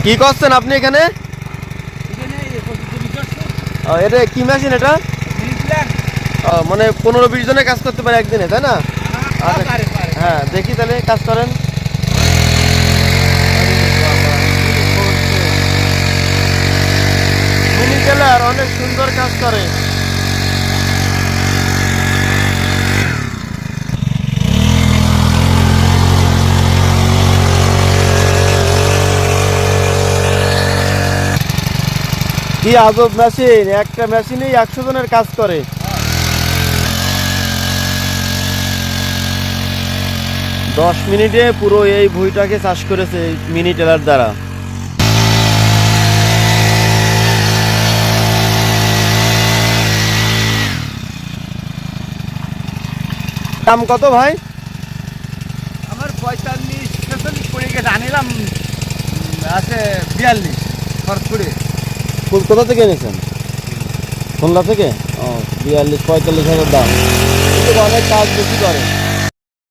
কি করছেন আপনি এখানে? এটা কি মেশিন এটা? মানে 15-20 জনে কাজ করতে পারে একদিনে, তাই না? আচ্ছা, হ্যাঁ দেখি তাহলে কাজ করেন। মিনি টেলার অনেক সুন্দর কাজ করে। কি আজব মেশিন, একটা মেশিনেই 100 জনের কাজ করে। দশ মিনিটে পুরো এই ভুঁইটাকে চাষ করেছে এই মিনি টেলার দ্বারা। দাম কত ভাই? আমার 45-46 পড়ে গেছে, আনিলাম আছে 42 খরচুড়ে। কোথা থেকে এনেছেন? খুলনা থেকে? ও 42-45 হাজার দাম, কিন্তু অনেক কাজ বেশি করে।